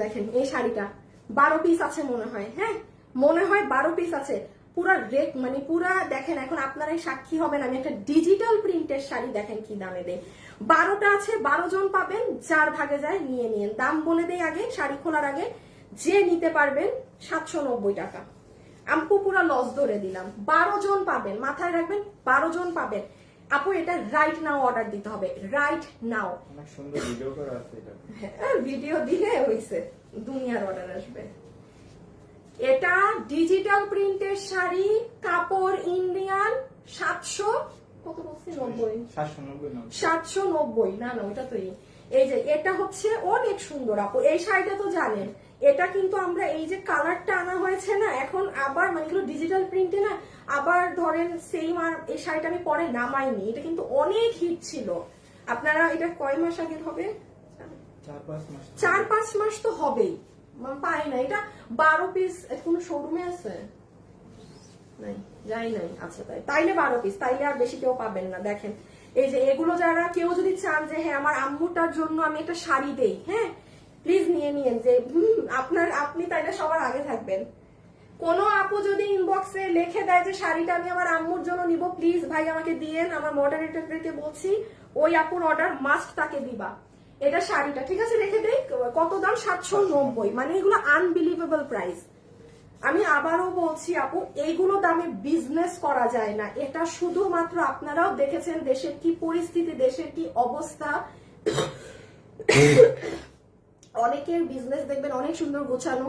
দেখেন এই শাড়িটা 12 পিস আছে মনে হয়, হ্যাঁ মনে হয় 12 পিস আছে। পুরা রেট মানে পুরা দেখেন, এখন আপনারাই সাক্ষী হবেন, আমি একটা ডিজিটাল প্রিন্টের শাড়ি দেখেন কি দামে দেয়। 12টা আছে, 12 জন পাবেন, 4 ভাগে যায়, নিয়ে নিন। দাম বলে দেই আগে, শাড়ি খোলার আগে, যে নিতে পারবেন 790 টাকা। আপু পুরা লস ধরে দিলাম। 12 জন পাবেন, মাথায় রাখবেন 12 জন পাবেন। আপু এটা রাইট নাও অর্ডার দিতে হবে, রাইট নাও। অনেক সুন্দর ভিডিও করা আছে এটা। হ্যাঁ ভিডিও দিলে হইছে, দুনিয়ার অর্ডার আসবে। এটা ডিজিটাল প্রিন্টের শাড়ি, কাপড় ইন্ডিয়ান, 700 কত বলছি 90 790 না না ওটা তো এই যে এটা হচ্ছে অনেক সুন্দর আপু। এই শাড়িটা তো জানেন, এটা কিন্তু আমরা এই যে কালারটা আনা হয়েছে না এখন আবার, মানে এগুলো ডিজিটাল প্রিন্টে না, আবার ধরেন সেম। আর এই শাড়িটা আমি পরে নামাইনি, এটা কিন্তু অনেক হিট ছিল। আপনারা এটা কয় মাস আগের হবে? 4-5 মাস তো হবেই, পাই না। এটা 12 পিস কোনো শোরুমে আছে নাই, যাই নাই। আচ্ছা তাইলে 12 পিস, তাইলে আর বেশি কেউ পাবেন না। দেখেন এই যে এগুলো, যারা কেউ যদি চান যে হ্যাঁ আমার আম্মুটার জন্য আমি একটা শাড়ি দেই, হ্যাঁ প্লিজ নিয়ে নিন। যে আপনি তাইলে সবার আগে থাকবেন। কোন আপু যদি ইনবক্সে লিখে দেয় যে শাড়িটা আমি আমার আম্মুর জন্য নিব, প্লিজ ভাই আমাকে দিয়েন, আমার মডারেটরকে বলছি ওই আপুর অর্ডার মাস্ট তাকে দিবা। এটা শাড়িটা ঠিক আছে রেখে দেই। কত দাম? 790। মানে এগুলো আনবিলিভেবল প্রাইস। আমি আবারও বলছি আপু, এইগুলো দামে বিজনেস করা যায় না। এটা শুধুমাত্র আপনারাও দেখেছেন দেশের কি পরিস্থিতি, দেশের কি অবস্থা। অনেকের বিজনেস দেখবেন অনেক সুন্দর গোছানো,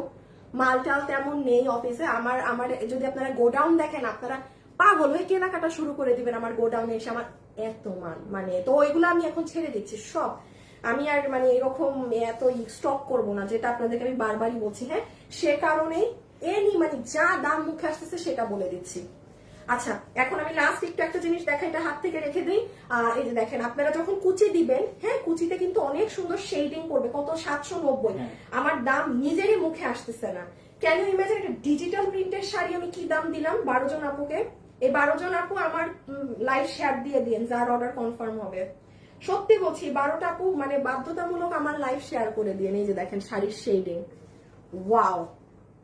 মালটাল তেমন নেই অফিসে। আমার যদি আপনারা গোডাউন দেখেন, আপনারা পাগল হয়ে কেনাকাটা শুরু করে দিবেন আমার গোডাউনে এসে। আমার এত মানে তো ওইগুলো আমি এখন ছেড়ে দিচ্ছি সব। আমি আর মানে এরকম এত স্টক করব না, যেটা আপনাদেরকে আমি বারবারই বলছি। হ্যাঁ সে কারণেই মানে যা দাম মুখে আসতেছে সেটা বলে দিচ্ছি। আচ্ছা এখন আমি লাস্ট একটু একটা জিনিস দেখা, এটা হাত থেকে রেখে দিই। এই যে দেখেন, আপনারা যখন কুচি দিবেন, হ্যাঁ কুচিতে কিন্তু অনেক সুন্দর শেডিং করবে। কত? 790। আমার দাম নিজেরই মুখে আসতেছে না। ক্যান ইউ ইমাজিন একটা ডিজিটাল প্রিন্টের শাড়ি আমি কি দাম দিলাম 12 জন আপুকে। এই 12 জন আপু আমার লাইভ শেয়ার দিয়ে দিন, যার অর্ডার কনফার্ম হবে। সত্যি বলছি 12টা আপু মানে বাধ্যতামূলক আমার লাইভ শেয়ার করে দিয়ে। এই যে দেখেন শাড়ির শেডিং, ওয়াও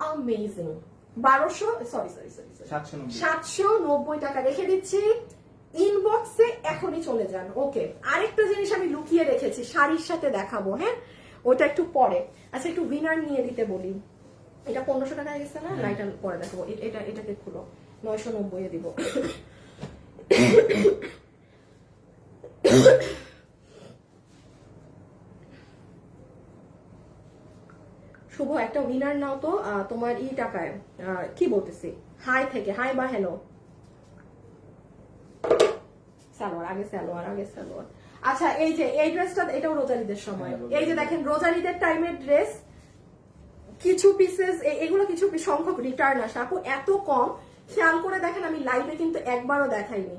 অ্যামেজিং। 790 টাকা রেখে দিচ্ছি। ইনবক্সে এখনই চলে যান। ওকে আরেকটা জিনিস আমি লুকিয়ে রেখেছি, শাড়ির সাথে দেখাবো, হ্যাঁ ওটা একটু পরে। আচ্ছা একটু উইনার নিয়ে দিতে বলি। এটা 1500 টাকা গেছে না, এটা পরে দেখাবো। এটাকে খুলো, 990 এ দিব। শুভ একটা উইনার নাও তো তোমার টাকায়, কি বলতেছি, হাই থেকে, হাই বা হ্যালো। সালোয়ার আগে, সালোয়ার আগে, সালোয়ার। আচ্ছা এই যে এই ড্রেসটা, এটাও রোজারিদের সময়। এই যে দেখেন রোজারিদের টাইমের ড্রেস, কিছু পিসেস, এগুলো কিছু সংখ্যক রিটার্ন আসে আপু, এত কম। খেয়াল করে দেখেন, আমি লাইভে কিন্তু একবারও দেখাইনি।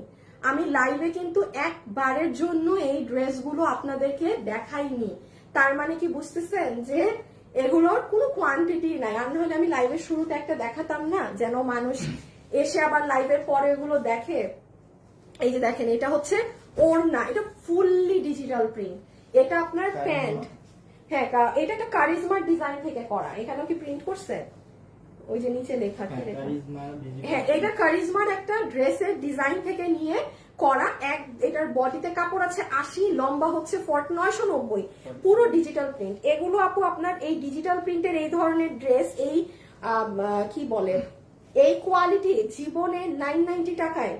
আমি লাইভে কিন্তু একবারের জন্য এই ড্রেসগুলো আপনাদেরকে দেখাইনি। তার মানে কি বুঝতেছেন যে এগুলোর কোনো কোয়ান্টিটি নাই। আর নাহলে আমি লাইভের শুরুতে একটা দেখাতাম না, যেন মানুষ এসে আবার লাইভের পরে এগুলো দেখে। এই যে দেখেন, এটা হচ্ছে ওড়না, এটা ফুললি ডিজিটাল প্রিন্ট। এটা আপনার প্যান্ট, হ্যাঁ এটা একটা কারিজমার ডিজাইন থেকে করা। এখানেও কি প্রিন্ট করছে? ওই যে নিচে লেখা কি লেখা, হ্যাঁ এটা কারিজমার একটা ড্রেসের ডিজাইন থেকে নিয়ে করা। এটার বডিতে কাপড় আছে 80, লম্বা হচ্ছে 990, পুরো ডিজিটাল প্রিন্ট। এগুলো আপু আপনার এই ডিজিটাল প্রিন্টের এই ধরনের ড্রেস, এই কি বলে, এই কোয়ালিটি জীবনে 990 টাকায়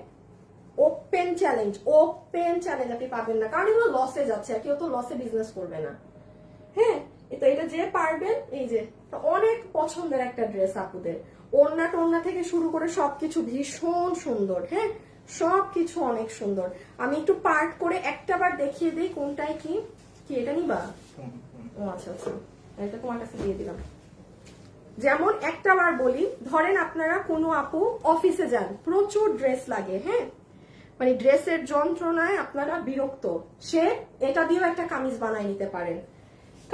ওপেন চ্যালেঞ্জ আপনি পাবেন না। কারণ এগুলো লসে যাচ্ছে, কেউ তো লসে বিজনেস করবে না। হ্যাঁ তো এটা যে পারবেন, এই যে অনেক পছন্দের একটা ড্রেস আপুদের। ওড়না টোড়না থেকে শুরু করে সবকিছু ভীষণ সুন্দর। হ্যাঁ সবকিছু অনেক সুন্দর। আমি একটু পার্ট করে একটাবার দেখিয়ে দিই কোনটায় কি। এটা নিবা? ও আচ্ছা আচ্ছা, এটা তোমার কাছে দিয়ে দিলাম। যেমন একটাবার বলি, ধরেন আপনারা কোনো আপু অফিসে যান, প্রচুর ড্রেস লাগে, হ্যাঁ মানে ড্রেসের যন্ত্রণায় আপনারা বিরক্ত, সে এটা দিয়েও একটা কামিজ বানায় নিতে পারেন।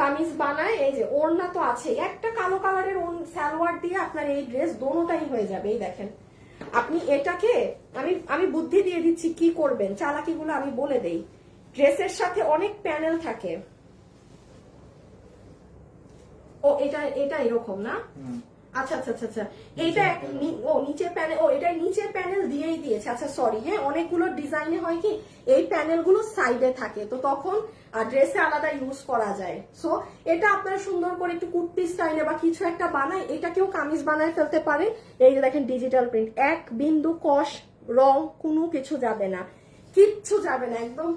কামিজ বানায়, এই যে ওড়না তো আছে, একটা কালো কালারের সালোয়ার দিয়ে আপনার এই ড্রেস দোনোটাই হয়ে যাবে। এই দেখেন, আপনি এটাকে আমি বুদ্ধি দিয়ে দিচ্ছি কি করবেন, চালাকিগুলো আমি বলে দেই। ড্রেসের সাথে অনেক প্যানেল থাকে, ও এটা এটা এরকম না? হুম। আচ্ছা আচ্ছা আচ্ছা আচ্ছা এইটা নিচের প্যানেল, এটা নিচের প্যানেল দিয়েই দিয়েছে। আচ্ছা সরি, হ্যাঁ অনেকগুলো ডিজাইনে হয় কি এই প্যানেলগুলো সাইডে থাকে, তো তখন ড্রেসে আলাদা ইউজ করা যায়। সো এটা আপনারা সুন্দর করে একটু কুর্তি স্টাইলে বা কিছু একটা বানায় এটাকেও কামিজ বানায় ফেলতে পারে। এই যে দেখেন ডিজিটাল প্রিন্ট, এক বিন্দু কষ রং কোনো কিছু যাবে না, কিচ্ছু যাবে না, একদম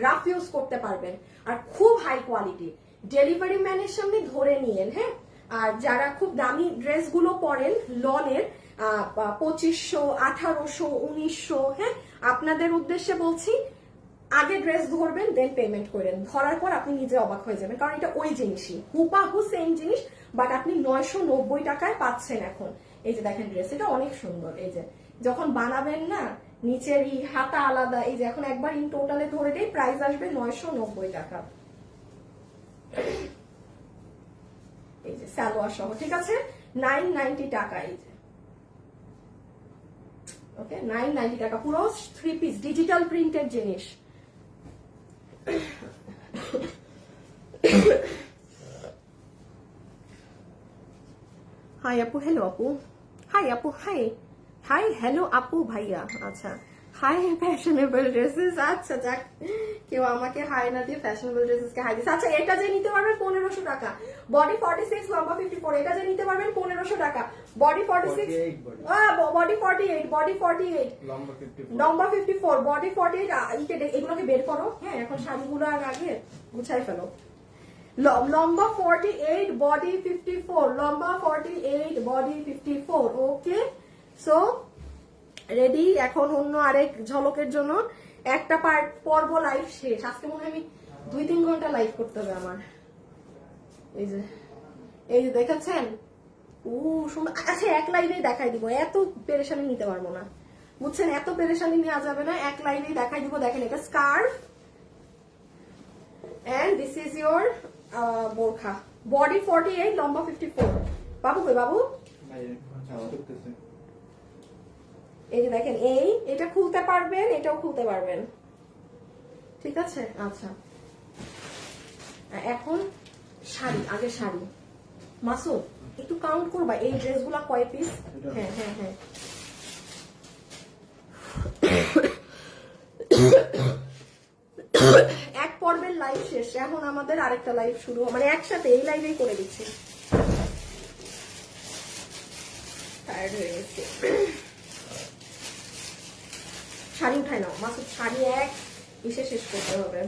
রাফ ইউজ করতে পারবেন আর খুব হাই কোয়ালিটি। ডেলিভারি ম্যানের সামনে ধরে নিয়েন, হ্যাঁ। আর যারা খুব দামি ড্রেসগুলো পরেন লনের 2500, 1800, 1900, হ্যাঁ আপনাদের উদ্দেশ্যে বলছি আগে ড্রেস ধরবেন দেন পেমেন্ট করেন, ধরার পর আপনি নিজে অবাক হয়ে যাবেন, কারণ এটা ওই জিনিসই হুবাহু সেম জিনিস, বাট আপনি 990 টাকায় পাচ্ছেন এখন। এই যে দেখেন ড্রেস, এটা অনেক সুন্দর। এই যে যখন বানাবেন না নিচের হাতা আলাদা, এই যে এখন একবার ইন টোটালে ধরে দেই প্রাইস আসবে 990 টাকা। এই যে সালোয়ার সহ, ঠিক আছে 990 টাকা। এই যে ওকে 990 টাকা, পুরো 3 পিস ডিজিটাল প্রিন্টের জিনিস। হাই আপু, হ্যালো আপু, হাই আপু, হাই হাই হ্যালো আপু ভাইয়া। আচ্ছা হাই ফ্যাশনেবল ড্রেসেস, আচ্ছা যাক কেউ আমাকে হাই না দিয়ে ফ্যাশনেবল ড্রেসেস কে হাই দিচ্ছে। আচ্ছা এটা যে নিতে পারবেন 1500 টাকা, বডি 46 লম্বা 54, এটা যে নিতে পারবেন 1500 টাকা, বডি 46 বডি 48, বডি 48 লম্বা 54, লম্বা 54, বডি 48। এগুলোকে বের করো, হ্যাঁ এখন শাড়িগুলো আর আগে গুছাই ফেলো। লম্বা 48, বডি 54, লম্বা 48, বডি 54। Okay so ready. এখন অন্য আরেক ঝলকের জন্য একটা পার্ট পর্ব লাইভ শেষ। আজকে মনে হয় আমি 2-3 ঘন্টা লাইভ করতে হবে আমার। এই যে দেখেছেন সুন্দর। আচ্ছা এক লাইভেই দেখাই দিব, এত পেরেশানি নিতে পারবো না, বুঝছেন, এত পেরেশানি নেওয়া যাবে না, এক লাইভেই দেখাই দিব। দেখেন এটা scarf and this is your বোরখা, বডি 48, লম্বা 54। বাবু কই বাবু? করতেছে। এই যে দেখেন এটা খুলতে পারবেন, এটাও খুলতে পারবেন, ঠিক আছে। আচ্ছা এখন শাড়ি, আগে শাড়ি। মাসুদ একটু কাউন্ট করবা এই ড্রেসগুলা কয় পিস? হ্যাঁ হ্যাঁ হ্যাঁ এক পর্বের লাইভ শেষ, এখন আমাদের আরেকটা লাইভ শুরু, মানে একসাথে এই লাইভেই করে দিচ্ছি। টায়ার্ড হয়ে গেছে। শাড়ি উঠাই নাও মাসুদ, শাড়ি এক ইসে শেষ করতে হবে।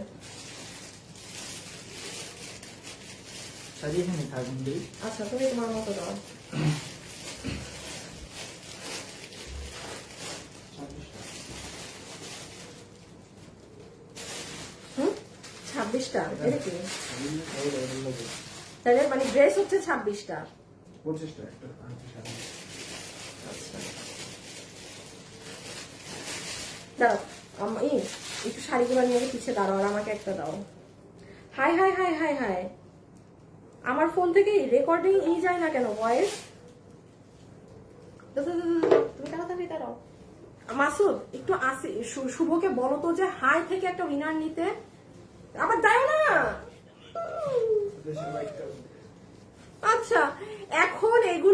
শাড়ি এখানে থাকবেন দিই। আচ্ছা তুমি তোমার মতো দাও। 26টা, এটা কি তাহলে মানে ড্রেস হচ্ছে 26টা, 25টা একটা শাড়ি। আচ্ছা দাও একটু শাড়িগুলো নিয়ে পিছিয়ে দাঁড়াও আর আমাকে একটা দাও। High high high high high, আমার ফোন থেকে রেকর্ডিং যায় না কেন ভয়েস? তুমি তাড়াতাড়ি দাঁড়াও। মাসুদ একটু আসি, শুভকে বলো তো যে হাই থেকে একটা উইনার নিতে, আবার দাও না। আচ্ছা এখন এগুলো